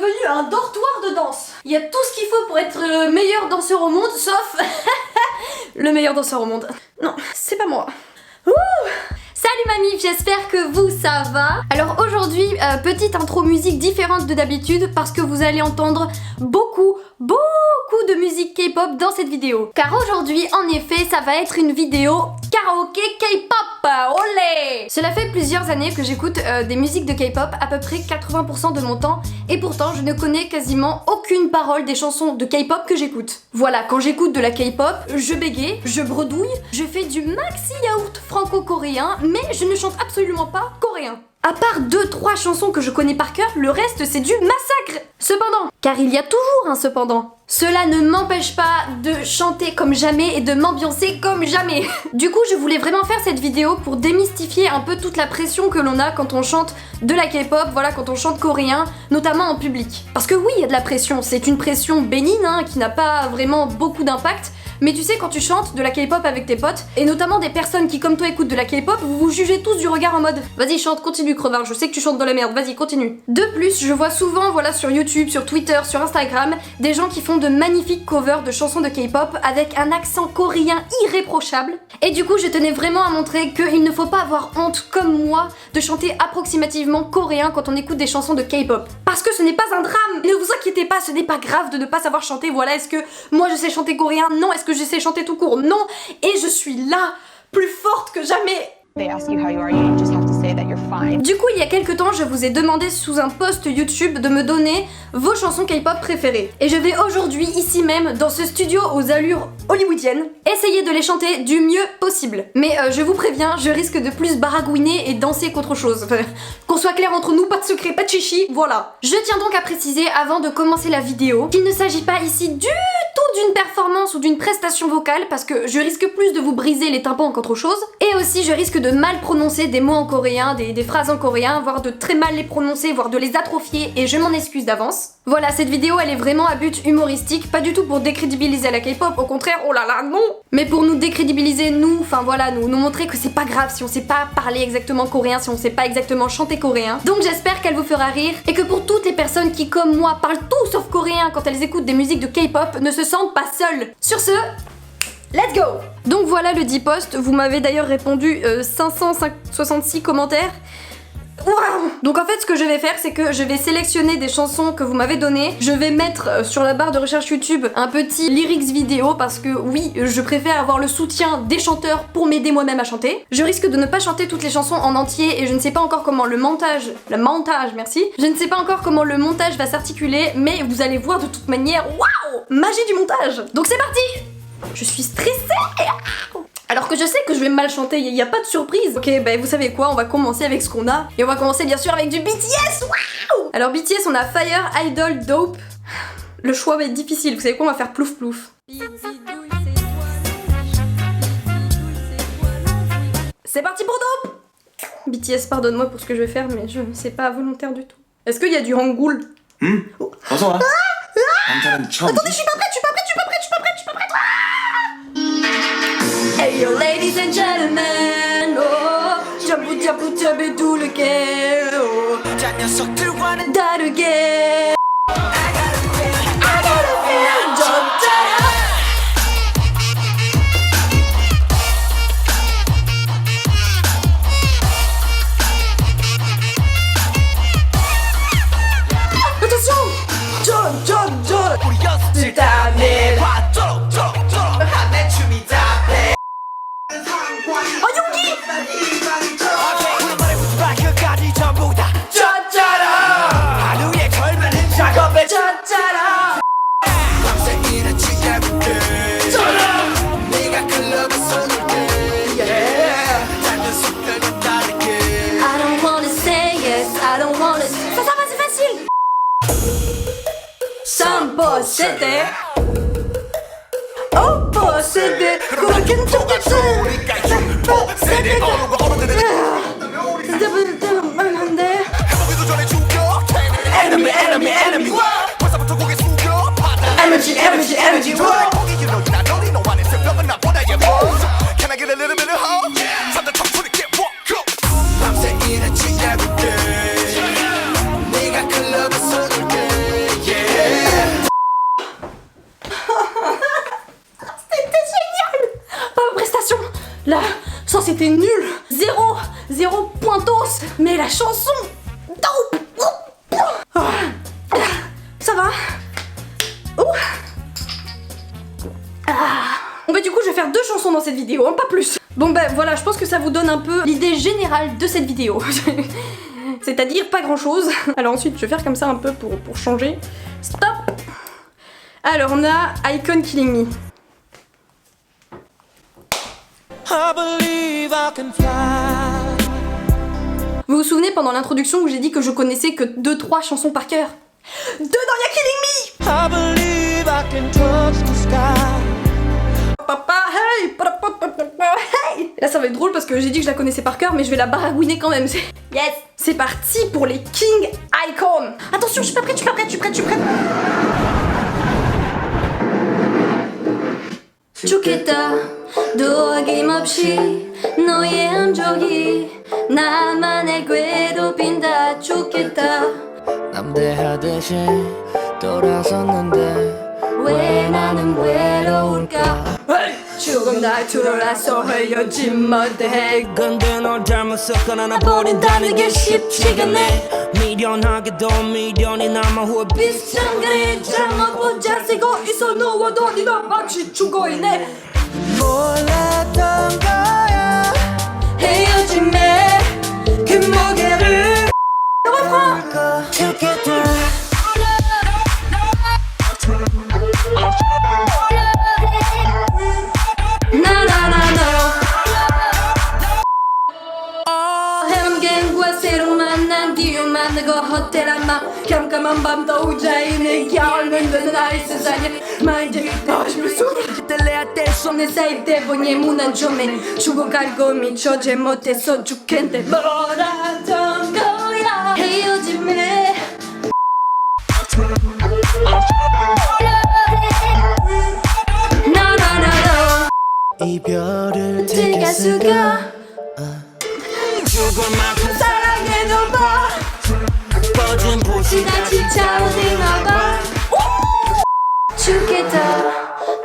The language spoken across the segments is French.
devenu un dortoir de danse. Il y a tout ce qu'il faut pour être le meilleur danseur au monde, sauf le meilleur danseur au monde. Non, c'est pas moi. Ouh. Salut mamie, j'espère que vous ça va. Alors aujourd'hui, petite intro musique différente de d'habitude parce que vous allez entendre beaucoup de musique K-pop dans cette vidéo. Car aujourd'hui, en effet, ça va être une vidéo karaoké K-pop. Olé! Cela fait plusieurs années que j'écoute des musiques de K-pop, à peu près 80% de mon temps, et pourtant je ne connais quasiment aucune parole des chansons de K-pop que j'écoute. Voilà, quand j'écoute de la K-pop, je bégaye, je bredouille, je fais du maxi yaourt franco-coréen, mais je ne chante absolument pas coréen. À part 2-3 chansons que je connais par cœur, le reste c'est du massacre. Cependant, car il y a toujours un cependant, cela ne m'empêche pas de chanter comme jamais et de m'ambiancer comme jamais. Du coup, je voulais vraiment faire cette vidéo pour démystifier un peu toute la pression que l'on a quand on chante de la K-pop, voilà, quand on chante coréen, notamment en public. Parce que oui, il y a de la pression, c'est une pression bénigne, hein, qui n'a pas vraiment beaucoup d'impact. Mais tu sais, quand tu chantes de la K-pop avec tes potes, et notamment des personnes qui comme toi écoutent de la K-pop, vous vous jugez tous du regard en mode vas-y chante, continue crevard, je sais que tu chantes dans la merde, vas-y continue. De plus, je vois souvent, voilà, sur YouTube, sur Twitter, sur Instagram, des gens qui font de magnifiques covers de chansons de K-pop avec un accent coréen irréprochable. Et du coup, je tenais vraiment à montrer qu'il ne faut pas avoir honte, comme moi, de chanter approximativement coréen quand on écoute des chansons de K-pop. Parce que ce n'est pas un drame. Ne vous inquiétez pas, ce n'est pas grave de ne pas savoir chanter, voilà, est-ce que moi je sais chanter coréen? Non. Est-ce que je sais chanter tout court? Non. Et je suis là, plus forte que jamais. Du coup, il y a quelques temps, je vous ai demandé sous un post YouTube de me donner vos chansons K-pop préférées. Et je vais aujourd'hui, ici même, dans ce studio aux allures hollywoodiennes, essayer de les chanter du mieux possible. Mais je vous préviens, je risque de plus baragouiner et danser qu'autre chose. Enfin, qu'on soit clair entre nous, pas de secret, pas de chichi, voilà. Je tiens donc à préciser, avant de commencer la vidéo, qu'il ne s'agit pas ici du tout d'une performance ou d'une prestation vocale, parce que je risque plus de vous briser les tympans qu'autre chose. Et aussi, je risque de mal prononcer des mots en coréen, des phrases en coréen, voire de très mal les prononcer, voire de les atrophier, et je m'en excuse d'avance. Voilà, cette vidéo elle est vraiment à but humoristique, pas du tout pour décrédibiliser la K-pop, au contraire, oh là là, non! Mais pour nous décrédibiliser, nous, enfin voilà, nous montrer que c'est pas grave si on sait pas parler exactement coréen, si on sait pas exactement chanter coréen. Donc j'espère qu'elle vous fera rire, et que pour toutes les personnes qui, comme moi, parlent tout sauf coréen quand elles écoutent des musiques de K-pop, ne se sentent pas seules. Sur ce, let's go! Donc voilà le 10 posts, vous m'avez d'ailleurs répondu 566 commentaires. Waouh! Donc en fait ce que je vais faire c'est que je vais sélectionner des chansons que vous m'avez données. Je vais mettre sur la barre de recherche YouTube un petit lyrics vidéo parce que oui, je préfère avoir le soutien des chanteurs pour m'aider moi-même à chanter. Je risque de ne pas chanter toutes les chansons en entier et je ne sais pas encore comment le montage, merci. Je ne sais pas encore comment le montage va s'articuler, mais vous allez voir de toute manière, waouh! Magie du montage! Donc c'est parti! Je suis stressée! Alors que je sais que je vais mal chanter, il n'y a pas de surprise. Ok, bah vous savez quoi, on va commencer avec ce qu'on a. Et on va commencer bien sûr avec du BTS, waouh! Alors BTS, on a Fire, Idol, Dope. Le choix va être difficile, vous savez quoi, on va faire plouf plouf. C'est parti pour Dope! BTS, pardonne-moi pour ce que je vais faire, mais c'est pas volontaire du tout. Est-ce qu'il y a du Hangul? Oh. Attendez, je suis pas prête, Hey yo ladies and gentlemen, oh 잠부 둘게 oh 다르게 I gotta feel 좋다. Attention! 전 우리 연습실 다음에 possédé, oh possédé, 그렇게 쫓겼지. possédé. Enemy, enemy, enemy. Energy, energy, energy. Can I get a little bit of hope? From the top to the get walk up. 밤새 일했지 every day. 네가 클럽에 서둘게. c'était nul. Zéro pointos. Mais la chanson, dope. Ça va. Bon bah du coup je vais faire 2 chansons dans cette vidéo, hein, pas plus. Bon bah voilà, je pense que ça vous donne un peu l'idée générale de cette vidéo. C'est-à-dire pas grand chose. Alors ensuite je vais faire comme ça un peu pour changer. Stop. Alors on a Icon Killing Me. I believe I can fly. Vous vous souvenez pendant l'introduction où j'ai dit que je connaissais que 2-3 chansons par cœur? Dedans y'a Killing Me. I believe I can touch the sky. Papa, hey, hey. Là ça va être drôle parce que j'ai dit que je la connaissais par cœur mais je vais la baragouiner quand même. Yes. C'est parti pour les King Icon. Attention, je suis pas prête, 좋겠다 또 어김없이 너의 흔적이 나만의 괴롭힌다 좋겠다 남대하듯이 돌아섰는데 왜 나는 외로울까 조금 날 들어라서 헤어진 못해 근데 널 잘못 섞어나 버린다는 게 쉽지가 않네 미련하게도 미련이 남아 후회 비슷한 그리 잘못 혼자 쓰고 있어 누워도 네가 마치 죽어있네 몰랐던 거야 헤어짐에 그 무게를 refrain 좋겠다 만나고 호텔 맘 깜깜한 밤 떠오자이 내 겨울은 되는 나의 세상에 마인드 너심을 숨을 내 사이 때문에 무난점에 죽어가고 미쳐지 못해서 죽겠는데 뭐라던 거야 헤어짐에 나나나나 이별을 택했을까 죽을 만큼 사랑해줘봐 뻗은 부시 지나친 차오딩어봐 죽겠다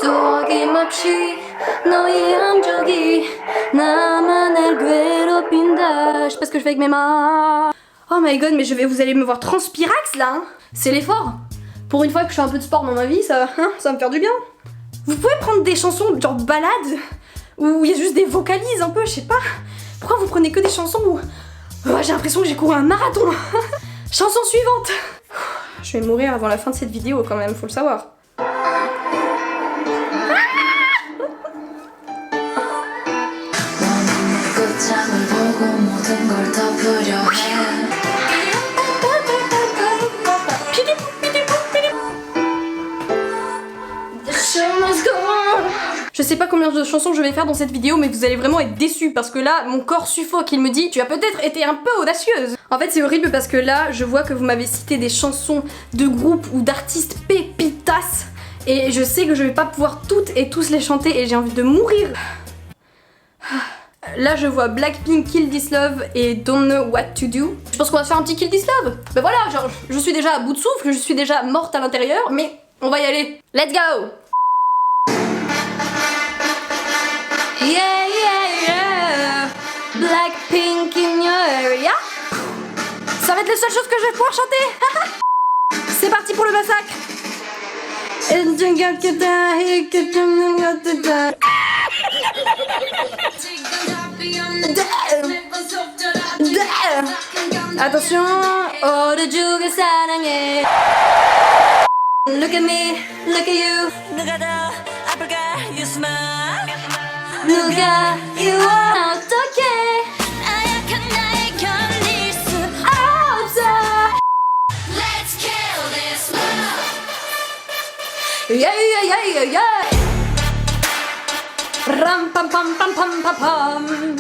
또 어김없이 너의 흔적이 나만을 괴롭힌다. Je sais pas ce que je fais avec mes mains. Oh my god, mais vous allez me voir transpirax là hein. C'est l'effort. Pour une fois que je fais un peu de sport dans ma vie, ça va me faire du bien. Vous pouvez prendre des chansons genre balades où il y a juste des vocalises un peu, je sais pas. Pourquoi vous prenez que des chansons où j'ai l'impression que j'ai couru un marathon. Chanson suivante. Je vais mourir avant la fin de cette vidéo quand même, faut le savoir. Je sais pas combien de chansons je vais faire dans cette vidéo, mais vous allez vraiment être déçus parce que là, mon corps suffoque. Il me dit, tu as peut-être été un peu audacieuse. En fait, c'est horrible parce que là, je vois que vous m'avez cité des chansons de groupes ou d'artistes pépitas. Et je sais que je vais pas pouvoir toutes et tous les chanter et j'ai envie de mourir. Là, je vois Blackpink, Kill This Love et Don't Know What To Do. Je pense qu'on va se faire un petit Kill This Love. Ben voilà, genre, je suis déjà à bout de souffle, je suis déjà morte à l'intérieur, mais on va y aller. Let's go! Yeah, yeah, yeah. Blackpink in your area. Ça va être les seules choses que je vais pouvoir chanter. C'est parti pour le massacre. Attention. 어려주길 사랑해. Look at me, look at you. 누가 더 아플까 you smile 누가 you are 어떡해 아약한 나에 견딜 수 없어. Let's kill this love Yeah, yeah, yeah, yeah, yeah. Ram pam pam pam pam pam pam.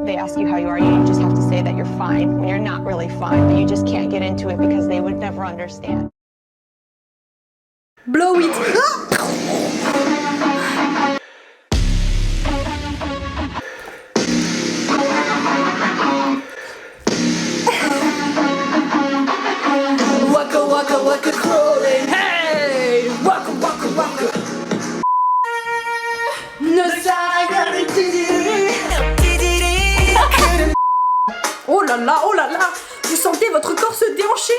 They ask you how you are, you just have to say that you're fine when you're not really fine, but you just can't get into it because they would never understand. Blow it. Waka waka waka crawling. Hey, waka waka waka. oh là là. Vous sentez votre corps se déhancher?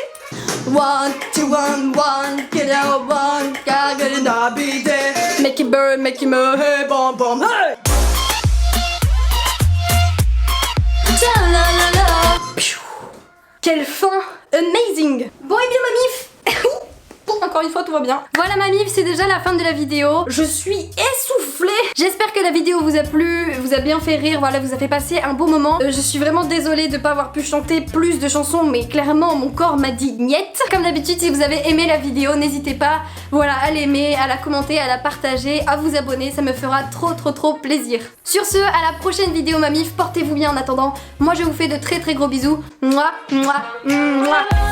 1, 2, 1, 1, get out, 1, gonna be there. Make it burn, make it move, hey, bom, bom, hey! Quelle fin amazing. Bon et bien ma mif. Encore une fois tout va bien. Voilà ma mif, c'est déjà la fin de la vidéo. Je suis essoufflée. J'espère que la vidéo vous a plu, vous a bien fait rire, voilà, vous a fait passer un beau moment. Je suis vraiment désolée de pas avoir pu chanter plus de chansons, mais clairement mon corps m'a dit niette. Comme d'habitude, si vous avez aimé la vidéo, n'hésitez pas, voilà, à l'aimer, à la commenter, à la partager, à vous abonner, ça me fera trop plaisir. Sur ce, à la prochaine vidéo ma mif, portez-vous bien en attendant. Moi je vous fais de très gros bisous. Mouah, mouah, mouah.